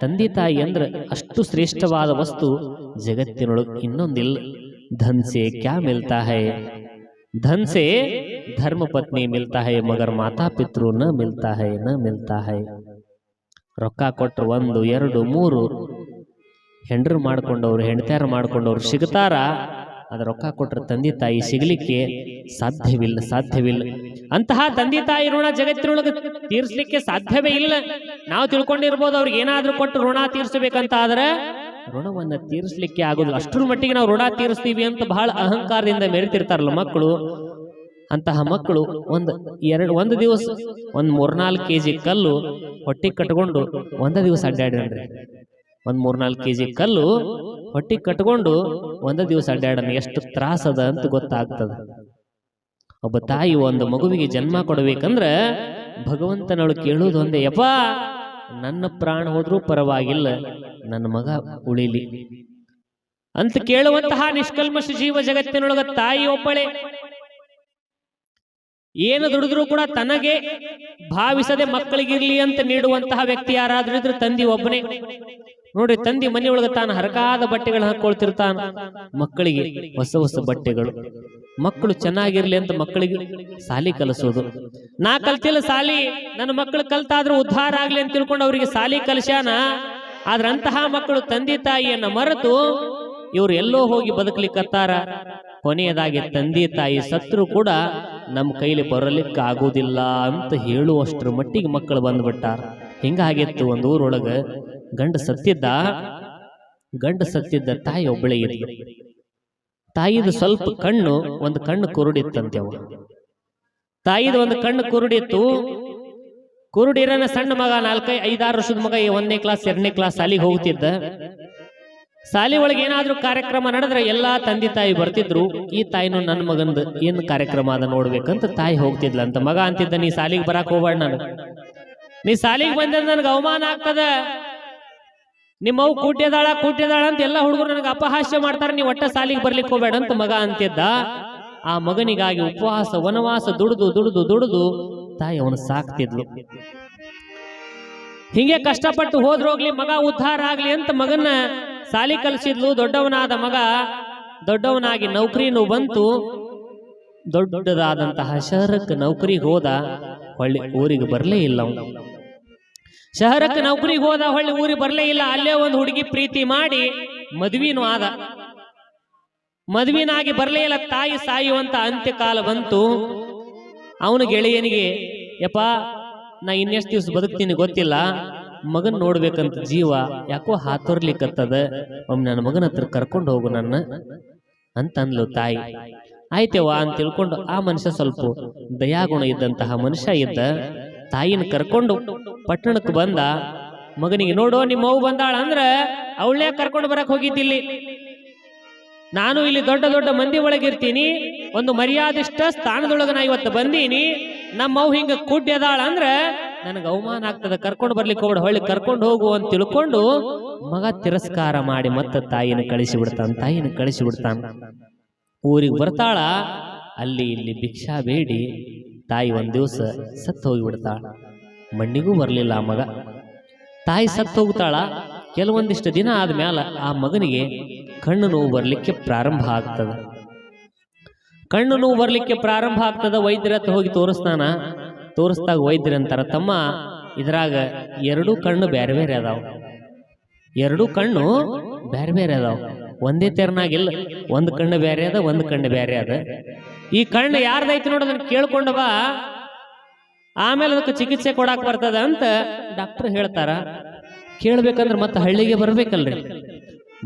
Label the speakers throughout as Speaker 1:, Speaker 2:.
Speaker 1: ತಂದೆ ತಾಯಿ ಅಂದ್ರೆ ಅಷ್ಟು ಶ್ರೇಷ್ಠವಾದ ವಸ್ತು ಜಗತ್ತಿನೊಳಗೆ ಇನ್ನೊಂದಿಲ್ಲ. ಧನ್ ಸೆ ಕ್ಯಾ ಮಿಲ್ತಾ ಹೈ, ಧನ್ ಸೆ ಧರ್ಮ ಪತ್ನಿ ಮಿಲ್ತಾ ಹೈ, ಮಗರ್ ಮಾತಾ ಪಿತೃ ನ ಮಿಲ್ತಾ ಹೈ, ನ ಮಿಲ್ತಾ ಹೈ. ರೊಕ್ಕ ಕೊಟ್ಟರು 1 2 3 ಹೆಂಡ್ರು ಮಾಡ್ಕೊಂಡವ್ರು ಹೆಂಡತ್ಯಾರ ಮಾಡ್ಕೊಂಡವ್ರು ಸಿಗ್ತಾರ. ಅದ ರೊಕ್ಕ ಕೊಟ್ಟರೆ ತಂದೆ ತಾಯಿ ಸಿಗಲಿಕ್ಕೆ ಸಾಧ್ಯವಿಲ್ಲ. ಅಂತಹ ತಂದೆ ತಾಯಿ ಋಣ ಜಗತ್ತಿನೊಳಗೆ ತೀರ್ಸ್ಲಿಕ್ಕೆ ಸಾಧ್ಯವೇ ಇಲ್ಲ. ನಾವು ತಿಳ್ಕೊಂಡಿರ್ಬೋದು ಅವ್ರಿಗೆ ಏನಾದ್ರೂ ಕೊಟ್ಟು ಋಣ ತೀರ್ಸಬೇಕಂತ ಆದ್ರೆ ಋಣವನ್ನ ತೀರಿಸಲಿಕ್ಕೆ ಆಗೋದಿಲ್ಲ. ಅಷ್ಟರ ಮಟ್ಟಿಗೆ ನಾವು ಋಣ ತೀರಿಸ್ತೀವಿ ಅಂತ ಬಹಳ ಅಹಂಕಾರದಿಂದ ಮೆರೆತಿರ್ತಾರಲ್ಲ ಮಕ್ಕಳು. ಅಂತಹ ಮಕ್ಕಳು ಒಂದು ದಿವಸ 3-4 kg ಕಲ್ಲು ಹೊಟ್ಟಿಗೆ ಕಟ್ಕೊಂಡು ಒಂದೇ ದಿವಸ ಅಡ್ಡಾಡ್ರಿ. 3-4 kg ಕಲ್ಲು ಹೊಟ್ಟಿಗೆ ಕಟ್ಕೊಂಡು ಒಂದೇ ದಿವಸ ಅಡ್ಡಾಡೋಣ ಎಷ್ಟು ತ್ರಾಸದ ಅಂತ ಗೊತ್ತಾಗ್ತದೆ. ಒಬ್ಬ ತಾಯಿ ಒಂದು ಮಗುವಿಗೆ ಜನ್ಮ ಕೊಡಬೇಕಂದ್ರೆ ಭಗವಂತನವಳು ಕೇಳುವುದು ಒಂದೇ, ಯಪ್ಪ ನನ್ನ ಪ್ರಾಣ ಹೋದ್ರೂ ಪರವಾಗಿಲ್ಲ, ನನ್ನ ಮಗ ಉಳಿಲಿ ಅಂತ ಕೇಳುವಂತಹ ನಿಷ್ಕಲ್ಮಶ ಜೀವ ಜಗತ್ತಿನೊಳಗ ತಾಯಿ ಒಬ್ಬಳೆ. ಏನು ದುಡಿದ್ರೂ ಕೂಡ ತನಗೆ ಭಾವಿಸದೆ ಮಕ್ಕಳಿಗಿರ್ಲಿ ಅಂತ ನೀಡುವಂತಹ ವ್ಯಕ್ತಿ ಯಾರಾದ್ರೂ ಇದ್ರೆ ತಂದಿ ಒಬ್ಬನೇ. ನೋಡ್ರಿ, ತಂದಿ ಮನೆಯೊಳಗ ತಾನು ಹರಕಾದ ಬಟ್ಟೆಗಳನ್ನ ಹಾಕೊಳ್ತಿರ್ತಾನ, ಮಕ್ಕಳಿಗೆ ಹೊಸ ಬಟ್ಟೆಗಳು. ಮಕ್ಕಳು ಚೆನ್ನಾಗಿರ್ಲಿ ಅಂತ ಮಕ್ಕಳಿಗೆ ಸಾಲಿ ಕಲಿಸೋದು. ನಾ ಕಲ್ತಿಲ್ಲ ಸಾಲಿ, ನನ್ನ ಮಕ್ಕಳು ಕಲ್ತಾದ್ರೂ ಉದ್ಧಾರ ಆಗ್ಲಿ ಅಂತ ತಿಳ್ಕೊಂಡು ಅವರಿಗೆ ಸಾಲಿ ಕಲಿಸ್ಯಾನ. ಆದ್ರ ಅಂತಹ ಮಕ್ಕಳು ತಂದೆ ತಾಯಿಯನ್ನ ಮರೆತು ಇವ್ರು ಎಲ್ಲೋ ಹೋಗಿ ಬದುಕಲಿಕ್ಕತ್ತಾರ. ಕೊನೆಯದಾಗಿ ತಂದೆ ತಾಯಿ ಸತ್ರು ಕೂಡ ನಮ್ಮ ಕೈಲಿ ಬರಲಿಕ್ಕೆ ಆಗೋದಿಲ್ಲ ಅಂತ ಹೇಳುವಷ್ಟರ ಮಟ್ಟಿಗೆ ಮಕ್ಕಳು ಬಂದ್ಬಿಟ್ಟಾರ. ಹಿಂಗಾಗಿತ್ತು ಒಂದು ಊರೊಳಗ ಗಂಡ ಸತ್ತಿದ್ದ ತಾಯಿ ಒಬ್ಬಳೇ ಇದ್ಲು. ತಾಯಿದು ಸ್ವಲ್ಪ ಒಂದು ಕಣ್ಣು ಕುರುಡಿತ್ತಂತೆ. ಅವ ತಾಯಿದು ಒಂದು ಕಣ್ಣು ಕುರುಡಿತ್ತು. ಕುರುಡಿರನ ಸಣ್ಣ ಮಗ 4-5-6 ವರ್ಷದ ಮಗ 1ನೇ ಕ್ಲಾಸ್ 2ನೇ ಕ್ಲಾಸ್ ಸಾಲಿಗೆ ಹೋಗ್ತಿದ್ದ. ಸಾಲಿ ಒಳಗೆ ಏನಾದ್ರೂ ಕಾರ್ಯಕ್ರಮ ನಡೆದ್ರೆ ಎಲ್ಲಾ ತಂದೆ ತಾಯಿ ಬರ್ತಿದ್ರು. ಈ ತಾಯಿನೂ ನನ್ನ ಮಗಂದು ಏನ್ ಕಾರ್ಯಕ್ರಮ ಅದ ನೋಡ್ಬೇಕಂತ ತಾಯಿ ಹೋಗ್ತಿದ್ಲ ಅಂತ. ಮಗ ಅಂತಿದ್ದ, ನೀ ಸಾಲಿಗೆ ಬರಾಕ್ ಹೋಗ್ಬೇಡ, ನೀ ಸಾಲಿಗೆ ಬಂದ ನನ್ಗೆ ಅವಮಾನ ಆಗ್ತದ, ನಿಮ್ಮವು ಕೂಟ್ಯದಾಳ ಅಂತ ಎಲ್ಲ ಹುಡುಗರು ನನಗೆ ಅಪಹಾಸ್ಯ ಮಾಡ್ತಾರೆ, ನೀವು ಒಟ್ಟ ಸಾಲಿಗೆ ಬರ್ಲಿಕ್ಕೆ ಹೋಗ್ಬೇಡ ಅಂತ ಮಗ ಅಂತಿದ್ದ. ಆ ಮಗನಿಗಾಗಿ ಉಪವಾಸ ವನವಾಸ ದುಡಿದು ತಾಯಿ ಅವನು ಸಾಕ್ತಿದ್ಲು. ಹಿಂಗೆ ಕಷ್ಟಪಟ್ಟು ಹೋದ್ರೋಗ್ಲಿ ಮಗ ಉದ್ಧಾರ ಆಗ್ಲಿ ಅಂತ ಮಗನ ಸಾಲಿ ಕಲಿಸಿದ್ಲು. ದೊಡ್ಡವನಾದ ಮಗ ದೊಡ್ಡವನಾಗಿ ನೌಕರಿನೂ ಬಂತು. ದೊಡ್ಡದಾದಂತಹ ಶಹರಕ್ಕೆ ನೌಕರಿಗೆ ಹೋದ, ಹೊಳ್ಳಿ ಊರಿಗೆ ಬರಲೇ ಇಲ್ಲ. ಅವನು ಶಹರಕ್ಕೆ ನೌಕರಿಗೆ ಹೋದ, ಹೊಳ್ಳಿ ಊರಿಗೆ ಬರಲೇ ಇಲ್ಲ. ಅಲ್ಲೇ ಒಂದು ಹುಡುಗಿ ಪ್ರೀತಿ ಮಾಡಿ ಮದ್ವಿನೂ ಆದ. ಮದ್ವಿನಾಗಿ ಬರಲೇ ಇಲ್ಲ. ತಾಯಿ ಸಾಯುವಂತ ಅಂತ್ಯಕಾಲ ಬಂತು. ಅವನು ಗೆಳೆಯನಿಗೆ, ಯಪ್ಪ ನಾ ಇನ್ನೆಷ್ಟು ದಿವಸ ಬದುಕ್ತೀನಿ ಗೊತ್ತಿಲ್ಲ, ಮಗನ್ ನೋಡ್ಬೇಕಂತ ಜೀವ ಯಾಕೋ ಹಾತೊರ್ಲಿಕ್ಕತ್ತದ, ಒಮ್ಮೆ ನನ್ನ ಮಗನ ಹತ್ರ ಕರ್ಕೊಂಡು ಹೋಗು ನನ್ನ ಅಂತ ಅಂದ್ಲು ತಾಯಿ. ಆಯ್ತೇವಾ ಅಂತ ತಿಳ್ಕೊಂಡು ಆ ಮನುಷ್ಯ ಸ್ವಲ್ಪ ದಯಾಗುಣ ಇದ್ದಂತಹ ಮನುಷ್ಯ ಇದ್ದ. ತಾಯಿನ ಕರ್ಕೊಂಡು ಪಟ್ಟಣಕ್ಕೆ ಬಂದ. ಮಗನಿಗೆ, ನೋಡೋ ನಿಮ್ಮ ಮಗು ಬಂದಾಳ ಅಂದ್ರ ಅವಳೇ ಕರ್ಕೊಂಡು ಬರಕ್ ಹೋಗಿದ್ದಿಲ್ಲಿ. ನಾನು ಇಲ್ಲಿ ದೊಡ್ಡ ಮಂದಿ ಒಳಗಿರ್ತೀನಿ, ಒಂದು ಮರ್ಯಾದಿಷ್ಟ ಸ್ಥಾನದೊಳಗ ನಾ ಇವತ್ತು ಬಂದೀನಿ. ನಮ್ಮವ್ ಹಿಂಗ ಕೂಡ್ಯದಾಳ ಅಂದ್ರ ನನಗೆ ಅವಮಾನ ಆಗ್ತದ, ಕರ್ಕೊಂಡು ಬರ್ಲಿಕ್ಕೆ ಹೋಗ್ಬೇಡ, ಹೊಳ್ಳಿ ಕರ್ಕೊಂಡು ಹೋಗು ಅಂತ ತಿಳ್ಕೊಂಡು ಮಗ ತಿರಸ್ಕಾರ ಮಾಡಿ ಮತ್ತೆ ತಾಯಿನ ಕಳಿಸಿಬಿಡ್ತಾನ. ಊರಿಗೆ ಬರ್ತಾಳ. ಅಲ್ಲಿ ಇಲ್ಲಿ ಭಿಕ್ಷಾ ಬೇಡಿ ತಾಯಿ ಒಂದ್ ದಿವಸ ಸತ್ತು ಹೋಗಿಬಿಡ್ತಾಳ. ಮಣ್ಣಿಗೂ ಬರ್ಲಿಲ್ಲ ಆ ಮಗ. ತಾಯಿ ಸತ್ತು ಹೋಗ್ತಾಳ. ಕೆಲವೊಂದಿಷ್ಟು ದಿನ ಆದ್ಮೇಲ ಆ ಮಗನಿಗೆ ಕಣ್ಣು ನೋವು ಬರ್ಲಿಕ್ಕೆ ಪ್ರಾರಂಭ ಆಗ್ತದ. ವೈದ್ಯರ ಹತ್ರ ಹೋಗಿ ತೋರಿಸ್ದಾಗ ವೈದ್ಯರಂತಾರ, ತಮ್ಮ ಇದ್ರಾಗ 2 ಕಣ್ಣು ಬೇರೆ ಬೇರೆ ಅದಾವ, ಒಂದೇ ತೆರನಾಗಿಲ್ಲ. ಒಂದು ಕಣ್ಣು ಬೇರೆ ಅದ, ಒಂದು ಕಣ್ಣು ಬೇರೆ ಅದ. ಈ ಕಣ್ಣು ಯಾರ್ದೈತಿ ನೋಡೋದನ್ನ ಕೇಳ್ಕೊಂಡ ಬಾ, ಆಮೇಲೆ ಅದಕ್ಕೆ ಚಿಕಿತ್ಸೆ ಕೊಡಾಕ್ ಬರ್ತದ ಅಂತ ಡಾಕ್ಟರ್ ಹೇಳ್ತಾರ. ಕೇಳ್ಬೇಕಂದ್ರೆ ಮತ್ತೆ ಹಳ್ಳಿಗೆ ಬರ್ಬೇಕಲ್ರಿ.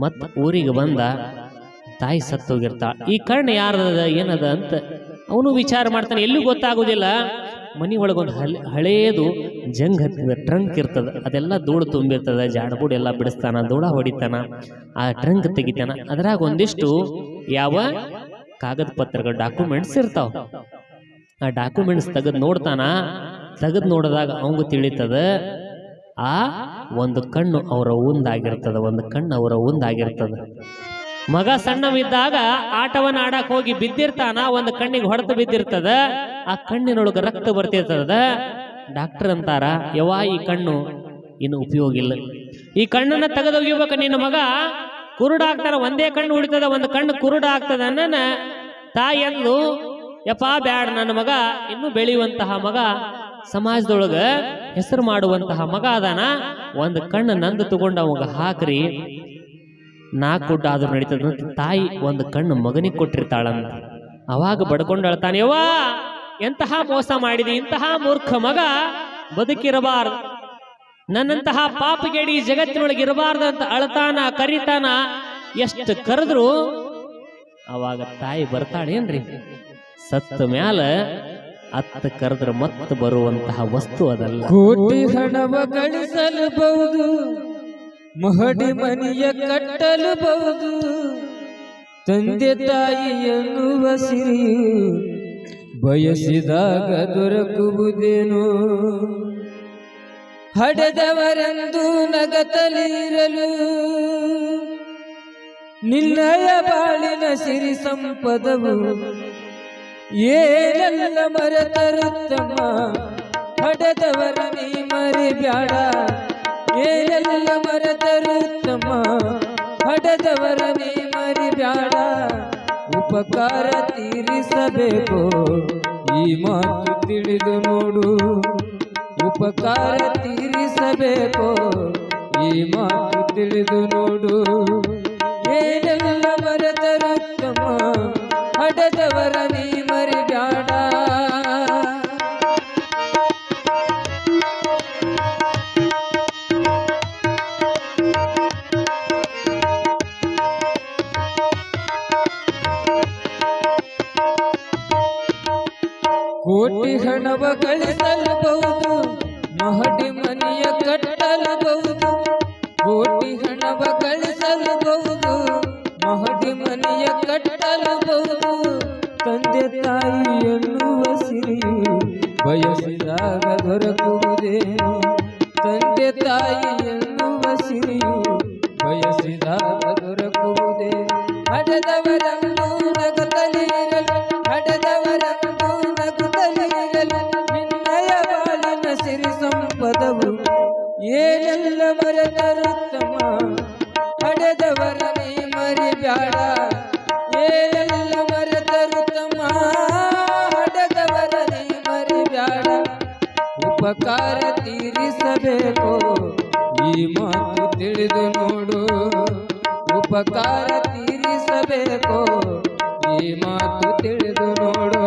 Speaker 1: ಮತ್ ಊರಿಗೆ ಬಂದ. ತಾಯಿ ಸತ್ತೋಗಿರ್ತಾಳ. ಈ ಕಣ್ಣು ಯಾರದ ಏನದ ಅಂತ ಅವನು ವಿಚಾರ ಮಾಡ್ತಾನೆ. ಎಲ್ಲೂ ಗೊತ್ತಾಗೋದಿಲ್ಲ. ಮನಿ ಒಳಗೊಂದು ಹಳೇದು ಜಂಗ್ ಹತ್ತಿದ ಟ್ರಂಕ್ ಇರ್ತದ. ಅದೆಲ್ಲ ಧೂಳು ತುಂಬಿರ್ತದ. ಜಾಡಬೂಡ್ ಎಲ್ಲ ಬಿಡಿಸ್ತಾನ, ಧೂಳ ಹೊಡಿತಾನ, ಆ ಟ್ರಂಕ್ ತೆಗಿತಾನ. ಅದ್ರಾಗ ಒಂದಿಷ್ಟು ಯಾವ ಕಾಗದ ಪತ್ರಗಳು ಡಾಕ್ಯುಮೆಂಟ್ಸ್ ಇರ್ತಾವ. ಆ ಡಾಕ್ಯುಮೆಂಟ್ಸ್ ತೆಗೆದು ನೋಡಿದಾಗ ಅವಂಗ ತಿಳಿತದ ಆ ಒಂದು ಕಣ್ಣು ಅವರ ಒಂದಾಗಿರ್ತದ. ಮಗ ಸಣ್ಣವಿದ್ದಾಗ ಆಟವನ್ನ ಆಡಕ್ ಹೋಗಿ ಬಿದ್ದಿರ್ತಾನ. ಒಂದು ಕಣ್ಣಿಗೆ ಹೊಡೆದು ಬಿದ್ದಿರ್ತದ. ಆ ಕಣ್ಣಿನೊಳಗೆ ರಕ್ತ ಬರ್ತಿರ್ತದ. ಡಾಕ್ಟರ್ ಅಂತಾರ, ಯವಾ ಈ ಕಣ್ಣು ಇನ್ನು ಉಪಯೋಗ ಇಲ್ಲ, ಈ ಕಣ್ಣನ್ನ ತೆಗೆದೊಗಿಬೇಕು. ನಿನ್ನ ಮಗ ಕುರುಡಾಗ್ತಾರ, ಒಂದೇ ಕಣ್ಣು ಉಳಿತದ, ಒಂದು ಕಣ್ಣು ಕುರುಡ ಆಗ್ತದ. ನನ್ನ ತಾಯಿ ಅಂದ್ಲು, ಯಪ್ಪ ಬ್ಯಾಡ, ನನ್ನ ಮಗ ಇನ್ನು ಬೆಳೆಯುವಂತಹ ಮಗ, ಸಮಾಜದೊಳಗ ಹೆಸರು ಮಾಡುವಂತಹ ಮಗ ಅದಾನ, ಒಂದು ಕಣ್ಣು ನಂದು ತಗೊಂಡು ಅವಾಗ ಹಾಕ್ರಿ, 4 ಗುಡ್ಡ ಆದ್ರೂ ನಡೀತದ. ತಾಯಿ ಒಂದು ಕಣ್ಣು ಮಗನಿಗೆ ಕೊಟ್ಟಿರ್ತಾಳಂತ. ಅವಾಗ ಬಡ್ಕೊಂಡು ಅಳ್ತಾನೆ, ಯವ್ವ ಎಂತಹ ಮೋಸ ಮಾಡಿದಿ, ಇಂತಹ ಮೂರ್ಖ ಮಗ ಬದುಕಿರಬಾರ್ದು, ನನ್ನಂತಹ ಪಾಪಿಗೇಡಿ ಜಗತ್ತಿನೊಳಗೆ ಇರಬಾರ್ದು ಅಂತ ಅಳ್ತಾನ, ಕರಿತಾನ. ಎಷ್ಟು ಕರೆದ್ರು ಅವಾಗ ತಾಯಿ ಬರ್ತಾಳೇನ್ರಿ? ಸತ್ತ ಮ್ಯಾಲ ಅತ್ತ ಕರೆದ್ರ ಮತ್ತೆ ಬರುವಂತಹ ವಸ್ತು ಅದಲ್ಲ.
Speaker 2: ಕೋಟಿ ಹಣವ ಗಳಿಸಲಬಹುದು, ಮಹಡಿ ಮನೆಯ ಕಟ್ಟಲಬಹುದು, ತಂದೆ ತಾಯಿ ಎನ್ನುವ ಸಿರಿಯು ಬಯಸಿದಾಗ ದೊರಕುವುದೇನೋ. ಹಡೆದವರೆಂದು ನಗತಲಿರಲು ನಿನ್ನಯ ಬಾಳಿನ ಸಿರಿ ಸಂಪದವು ಏನೆಲ್ಲ ಮರೆತರುತ್ತಮ್ಮ. ಹಡೆದವರ ನೀ ಮರಿಬ್ಯಾಡ, ಏನೆಲ್ಲ ಮರೆತರುತ್ತಮ್ಮ. ಹಡೆದವರ ನೀ ಮರಿಬ್ಯಾಡ, ಉಪಕಾರ ತೀರಿಸಬೇಕು, ಈ ಮಾತು ತಿಳಿದು ನೋಡು. ಉಪಕಾರ ತೀರಿಸಬೇಕು, ಈ ಮಾತು ತಿಳಿದು ನೋಡು. ಏನೆಲ್ಲ ಮರೆತರುತ್ತಮ, ಹಡೆದವರ ನೀ ಮರಿಬ್ಯಾಡ. ಕೋಟಿ ಹಣವ ಗಳಿಸಲಬಹುದು, ಮಹಡಿ ಮನೆಯ ಕಟ್ಟಲಬಹುದು. ಕೋಟಿ ಹಣವ ಗಳಿಸಲಬಹುದು, ಮಹಡಿ ಮನೆಯ ಕಟ್ಟಲಬಹುದು, ತಂದೆ ತಾಯಿ ಎನ್ನುವ ಸಿರಿಯು ಬಯಸಿದಾಗ ದೊರಕುವುದೇನು. ತಂದೆ ತಾಯಿ ಎನ್ನುವ ಸಿರಿಯು ಬಯಸಿದಾಗ ದೊರಕುವುದೇನು. ಹಡೆದವರನ್ನು ನಗುತ್ತಲಿರಲು, ಹಡೆದವರನ್ನು ನಗುತ್ತಲಿರಲು, ನಿನ್ನಯ ಬಾಳಿನ ಸಿರಿ ಸಂಪದವು ಏನೆಲ್ಲ ಮರೆತರುತ್ತಮ. ಹಡೆದವರ ನೀ ಮರಿಬ್ಯಾಡ, ಏನೆಲ್ಲ ಮರೆತರುತ್ತಮ. ಹಡೆದವರ ನೀ ಮರಿಬ್ಯಾಡ, ಉಪಕಾರ ತೀರಿಸಬೇಕು, ಈ ಮಾತು ತಿಳಿದು ನೋಡು. ಉಪಕಾರ ತೀರಿಸಬೇಕು, ಈ ಮಾತು ತಿಳಿದು ನೋಡು.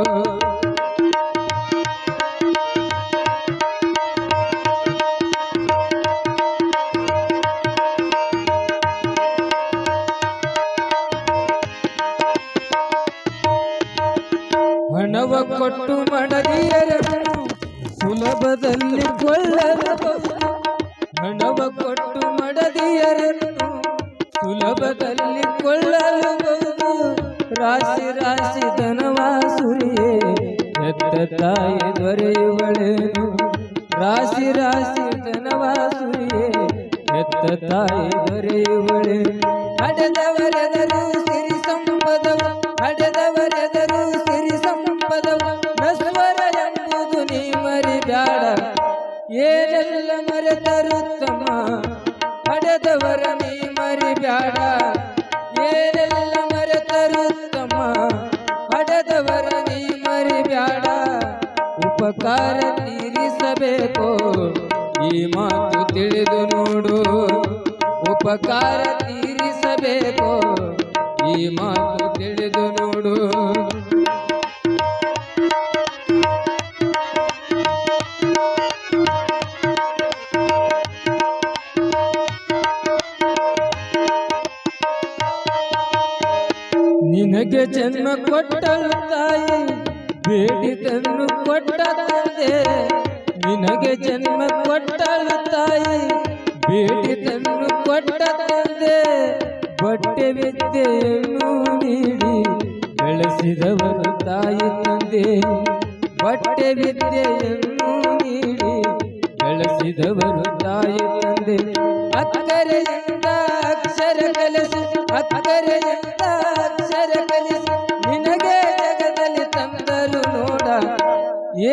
Speaker 2: ಹಣವ ಕೊಟ್ಟು ಮಡದಿಯರನ್ನು ಸುಲಭದಲ್ಲಿ ಕೊಳ್ಳಲಬಹುದು. ಹಣವ ಕೊಟ್ಟು ಮಡದಿಯರನ್ನು ಸುಲಭದಲ್ಲಿ ಕೊಳ್ಳಲಬಹುದು. ರಾಶಿ ರಾಶಿ ಧನವಾಸುರಿಯೇ ಹೆತ್ತ ತಾಯಿ ದೊರೆಯುವಳೇನು. ರಾಶಿ ರಾಶಿ ಧನವಾಸುರಿಯೇ ಹೆತ್ತ ತಾಯಿ ದೊರೆಯುವಳೇನು. ಹಡೆದವರೆದರು ಸಿರಿ ಸಂಪದವು, ಹಡೆದವರೆದರು ಸಿರಿ ಸಂಪದವು, ನಶ್ವರ ಎಂಬುದು ನೀ ಮರಿಬ್ಯಾಡ, ಏನೆಲ್ಲ ಮರೆತರುತ್ತಮ. ಹಡೆದವರ ನೀ ಮರಿಬ್ಯಾಡ, ಏನೆಲ್ಲ ಮರೆತರುತ್ತಮ. ಹಡೆದವರ ನೀ ಮರಿಬ್ಯಾಡ, ಉಪಕಾರ ತೀರಿಸಬೇಕು, ಈ ಮಾತು ತಿಳಿದು ನೋಡು. ಉಪಕಾರ ತೀರಿಸಬೇಕು, ಈ ಮಾತು ತಿಳಿದು ನೋಡು. ನಿನಗೆ ಜನ್ಮ ಕೊಟ್ಟಳು ತಾಯಿ, ಬೇಡಿದನ್ನು ಕೊಟ್ಟ ತಂದೆ. ನಿನಗೆ ಜನ್ಮ ಕೊಟ್ಟಳು ತಾಯಿ, ಬೇಡಿದನ್ನು ಕೊಟ್ಟ ತಂದೆ. ಬಟ್ಟೆ ವಿದ್ಯೆಯನ್ನು ನೀಡಿ ಬೆಳೆಸಿದವರು ತಾಯಿ ತಂದೆ. ಬಟ್ಟೆ ವಿದ್ಯೆಯನ್ನು ನೀಡಿ ಬೆಳೆಸಿದವರು ತಾಯಿ ತಂದೆ. ಅಕ್ಕರೆಯಿಂದ ಅಕ್ಷರ ಕಲಿಸಿ, ಅಕ್ಕರೆಯಿಂದ ಅಕ್ಷರ ಕಲಿಸಿ, ನಿನಗೆ ಜಗದಲ್ಲಿ ತಂದರು ನೋಡ,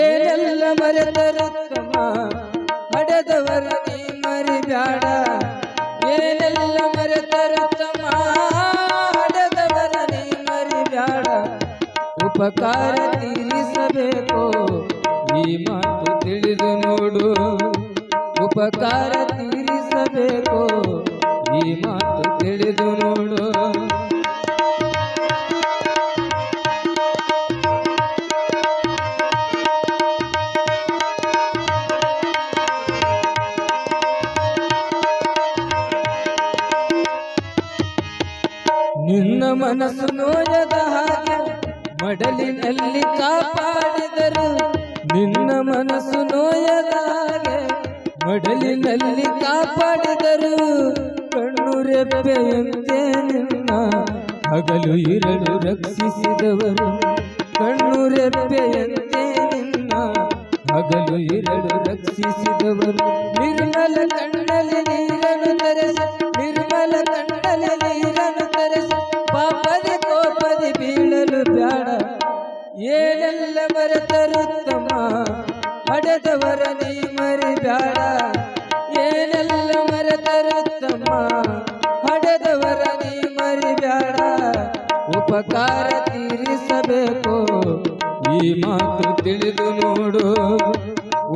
Speaker 2: ಏನೆಲ್ಲ ಮರೆತರುತ್ತಮ. ಹಡೆದವರ ನೀ ಮರಿಬ್ಯಾಡ, ಉಪಕಾರ ತೀರಿಸಬೇಕು. ಈ ಮಾತು ತಿಳಿದು ನೋಡು, ಉಪಕಾರ ತೀರಿಸಬೇಕು. ಈ ಮಾತು ತಿಳಿದು ನೋಡು. ನಿನ್ನ ಮನಸ್ಸು ನೋಯದ ಹಾಗೆ ಮಡಲಿನಲ್ಲಿ ಕಾಪಾಡಿದರು. ನಿನ್ನ ಮನಸ್ಸು ನೋಯದ ಹಾಗೆ ಮಡಲಿನಲ್ಲಿ ಕಾಪಾಡಿದರು. ಕಣ್ಣು ರೆಪ್ಪೆಯಂತೆ ನಿನ್ನ ಹಗಲು ಇರಲು ರಕ್ಷಿಸಿದವರು. ಕಣ್ಣು ರೆಪ್ಪೆಯಂತೆ ನಿನ್ನ ಹಗಲು ಇರಲು ರಕ್ಷಿಸಿದವರು. ನಿರ್ಮಲ ಕಣ್ಣಲ್ಲಿ ನೀರನ್ನು ತರಿಸಿ, ನಿರ್ಮಲ ಕಣ್ಣಲ್ಲಿ ನೀರನ್ನು ತರಿಸಿ, ಪಾಪದಿ ಕೋಪದಿ ಬೀಳಲು ಬ್ಯಾಡ. ಏನೆಲ್ಲ ಮರೆತರು ತಮ್ಮ ಹಡೆದವರ ನೀ ಮರಿಬ್ಯಾಡ. ಏನೆಲ್ಲ ಮರೆತರು ತಮ್ಮ ಹಡೆದವರ ನೀ ಮರಿಬ್ಯಾಡ. ಉಪಕಾರ ತೀರಿಸಬೇಕು. ಈ ಮಾತು ತಿಳಿದು ನೋಡು,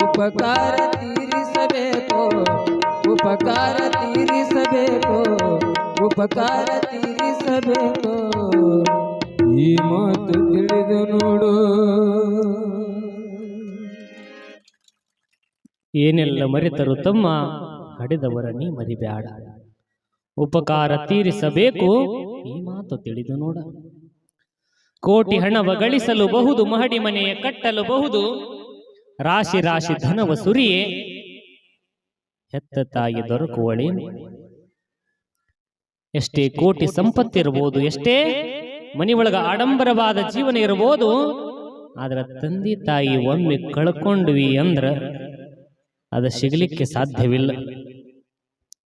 Speaker 2: ಉಪಕಾರ ತೀರಿಸಬೇಕು. ಉಪಕಾರ ತೀರಿಸಬೇಕು. ಉಪಕಾರ ತೀರಿಸಬೇಕು. ಈ ಮಾತು ತಿಳಿದು ನೋಡು.
Speaker 1: ಏನೆಲ್ಲ ಮರೆತರು ತಮ್ಮ ಹಡೆದವರ ನೀ ಮರಿಬ್ಯಾಡ. ಉಪಕಾರ ತೀರಿಸಬೇಕು. ಈ ಮಾತು ತಿಳಿದು ನೋಡ. ಕೋಟಿ ಹಣವ ಗಳಿಸಲು ಬಹುದು, ಮಹಡಿ ಮನೆಯ ಕಟ್ಟಲು ಬಹುದು. ರಾಶಿ ರಾಶಿ ಧನವ ಸುರಿಯೇ ಹೆತ್ತ ತಾಯಿ ದೊರಕುವಳೇನು. ಎಷ್ಟೇ ಕೋಟಿ ಸಂಪತ್ತಿರಬಹುದು, ಎಷ್ಟೇ ಮನೆಯೊಳಗ ಆಡಂಬರವಾದ ಜೀವನ ಇರಬಹುದು, ಆದ್ರ ತಂದೆ ತಾಯಿ ಒಮ್ಮೆ ಕಳ್ಕೊಂಡ್ವಿ ಅಂದ್ರ ಅದು ಸಿಗಲಿಕ್ಕೆ ಸಾಧ್ಯವಿಲ್ಲ.